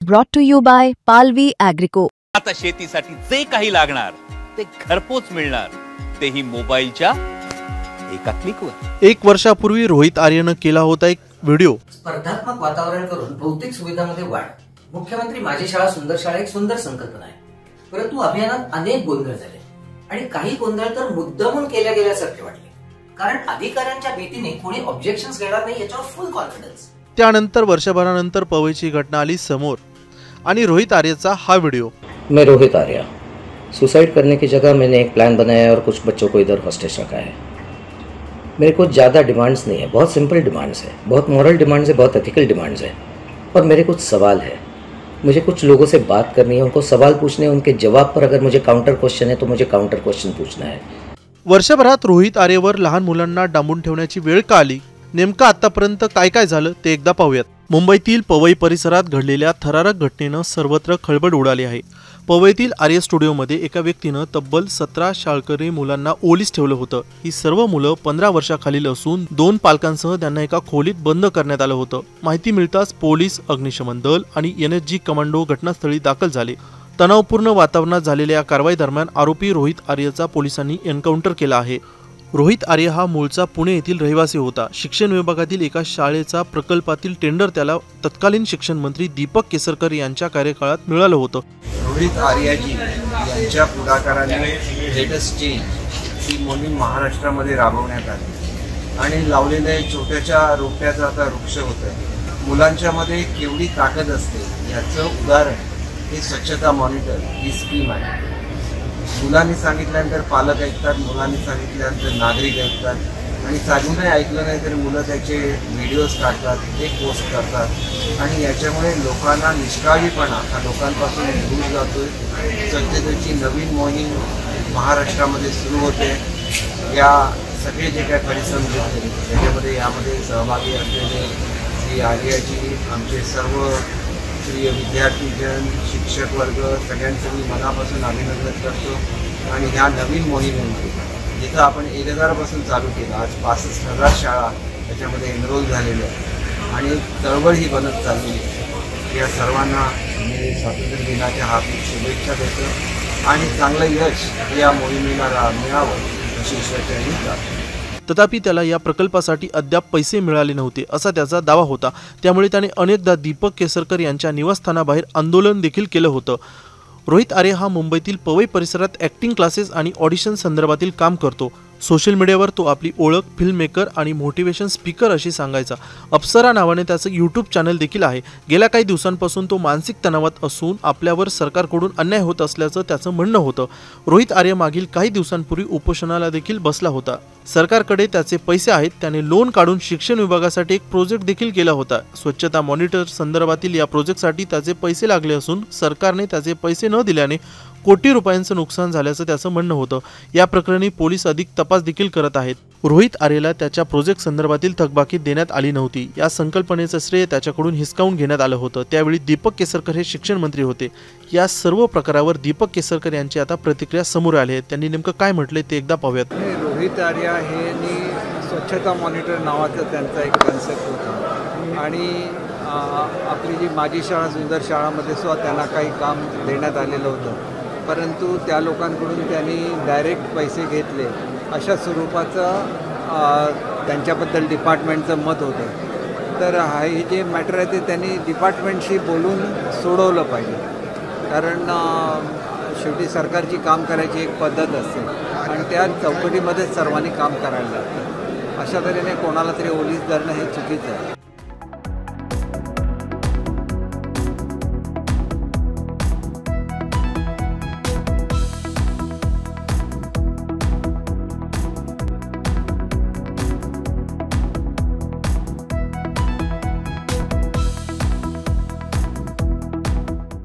Brought to you by Palvi Agrico. आता शेतीसाठी जे काही लागणार ते घरपोच मिळणार, तेही मोबाईलच्या एका क्लिकवर। 1 वर्षापूर्वी रोहित आर्यनं केला होता एक व्हिडिओ। स्पर्धात्मक वातावरण करून भौतिक सुविधांमध्ये वाढ। मुख्यमंत्री माझी शाळा सुंदर शाळा एक सुंदर संकल्पना आहे, परंतु अभियानात अनेक गोंधळ झाले आणि काही गोंधळ तर मुद्दामून केल्या गेल्यासारखे वाटले, कारण अधिकाऱ्यांच्या भीतीने कोणी ऑब्जेक्शन्स घेणार नाही याच्यावर फुल कॉन्फिडन्स। त्यानंतर वर्षभरानंतर पवईची घटना आली समोर आणि रोहित आर्यचा हा व्हिडिओ। मैं रोहित आर्य, सुसाइड करने की जगह मैंने एक प्लान बनाया है और कुछ बच्चों को इधर हॉस्टेज रखा है। मेरे को ज़्यादा डिमांड्स नहीं है, बहुत सिंपल डिमांड्स है, बहुत मॉरल डिमांड्स है, बहुत एथिकल डिमांड्स है, और मेरे कुछ सवाल है। मुझे कुछ लोगों से बात करनी है, उनको सवाल पूछने, उनके जवाब पर अगर मुझे काउंटर क्वेश्चन है तो मुझे काउंटर क्वेश्चन पूछना है। वर्षभरात रोहित आर्यवर लहान मुलांना डांबून ठेवण्याची वेळ का आली, नेमकं आतापर्यंत काय काय झालं ते एकदा पाहूयात। मुंबईतील पवई परिसरात घडलेल्या थरारक घटनेनं सर्वत्र खळबळ उडाली आहे। पवईतील आर्य स्टुडिओमध्ये एका व्यक्तीनं तब्बल 17 शाळकरी मुलांना ओलीस ठेवलं होतं। ही सर्व मुलं 15 वर्षाखालील असून 2 पालकांसह त्यांना एका खोलीत बंद करण्यात आलं होतं। माहिती मिळताच पोलीस, अग्निशमन दल आणि NSG कमांडो घटनास्थळी दाखल झाले। तणावपूर्ण वातावरणात झालेल्या या कारवाई दरम्यान आरोपी रोहित आर्यचा पोलिसांनी एन्काउंटर केला आहे। रोहित आर्य हा मूळचा पुणे येथील रहिवासी होता। शिक्षण विभागातील एका शाळेचा प्रकल्पातील टेंडर त्याला तत्कालीन शिक्षण मंत्री दीपक केसरकर यांच्या कार्यकाळात मिळालं होतं। रोहित आर्यजी यांच्या पुढाकाराने लेटेस्ट चेंज ही मोहीम महाराष्ट्रामध्ये राबवण्यात आली आणि लावलेल्या छोट्याशा रोप्याचा आता वृक्ष होत आहे। मुलांच्यामध्ये केवढी ताकद असते याचं उदाहरण हे स्वच्छता मॉनिटर ही स्कीम आहे। मुलांनी सांगितल्यानंतर पालक ऐकतात, मुलांनी सांगितल्यानंतर नागरिक ऐकतात आणि साधूनही ऐकलं नाही तरी मुलं त्याचे व्हिडिओज काढतात, ते पोस्ट करतात आणि याच्यामुळे लोकांना निष्काळजीपणा हा लोकांपासून दूर जातोय। स्वच्छतेची नवीन मोहीम महाराष्ट्रामध्ये सुरू होते। या सगळे जे काही परिश्रम घेतले त्याच्यामध्ये यामध्ये सहभागी असलेले श्री आर्यजी, आमचे सर्व प्रिय विद्यार्थीजन, शिक्षक वर्ग सगळ्यांचं मी मनापासून अभिनंदन करतो। आणि ह्या नवीन मोहिमेमध्ये जिथं आपण 1000 पासून चालू केलं, आज 65,000 शाळा त्याच्यामध्ये एनरोल झालेल्या आहेत आणि चळवळ ही बनत चालली आहे। या सर्वांना मी स्वातंत्र्य दिनाच्या हार्दिक शुभेच्छा देतो आणि चांगलं यश या मोहिमेला मिळावं अशी ईश्वरचरणी प्रार्थना। तथापि त्याला या प्रकल्पासाठी अद्याप पैसे मिळाले नव्हते असा त्याचा दावा होता। त्यामुळे त्याने अनेकदा दीपक केसरकर यांच्या निवासस्थानाबाहेर आंदोलन देखील केलं होतं। रोहित आर्य हा मुंबईतील पवई परिसरात ॲक्टिंग क्लासेस आणि ऑडिशन संदर्भातील काम करतो। सोशल मीडियावर तो आपली ओळख फिल्म मेकर आणि मोटिवेशन स्पीकर अशी सांगायचा। अप्सरा नावाने त्याचं यूट्यूब चॅनल देखील आहे। गेल्या काही दिवसांपासून तो मानसिक तणावात असून आपल्यावर सरकारकडून अन्याय होत असल्याचं त्याचं म्हणणं होतं। रोहित आर्य मागील काही दिवसांपूर्वी उपोषणाला देखील बसला होता। सरकारकडे त्याचे पैसे आहेत, त्याने लोन काढून शिक्षण विभागासाठी एक प्रोजेक्ट देखील केला होता। स्वच्छता मॉनिटर संदर्भातील या प्रोजेक्टसाठी त्याचे पैसे लागले असून सरकारने त्याचे पैसे न दिल्याने कोटी रुपयांचं नुकसान झाल्याचं त्याचं म्हणणं होतं। या प्रकरणी पोलीस अधिक तपास देखील करत आहेत। रोहित आर्यला त्याच्या प्रोजेक्ट संदर्भातील थकबाकी देण्यात आली नव्हती। या संकल्पनेचं श्रेय त्याच्याकडून हिसकावून घेण्यात आलं होतं। त्यावेळी दीपक केसरकर हे शिक्षण मंत्री होते। या सर्व प्रकारावर दीपक केसरकर यांची आता प्रतिक्रिया समोर आली आहे। त्यांनी नेमकं काय म्हटले ते एकदा पाहूयात। रोहित आर्य हे स्वच्छता मॉनिटर नावाचा त्यांचा एक कन्सेप्ट होता आणि आपली जी माझी शाळा सुंदर शाळामध्ये सुद्धा त्यांना काही काम देण्यात आलेलं होतं, परंतु त्या लोकांकडून त्यांनी डायरेक्ट पैसे घेतले अशा स्वरूपाचं त्यांच्याबद्दल डिपार्टमेंटचं मत होतं। तर हे जे मॅटर आहे ते त्यांनी डिपार्टमेंटशी बोलून सोडवलं पाहिजे, कारण शेवटी सरकारची काम करायची एक पद्धत असते आणि त्या चौकटीमध्येच सर्वांनी काम करायला लागतं। अशा तऱ्हेने कोणाला तरी ओलीस धरणं हे चुकीचं आहे।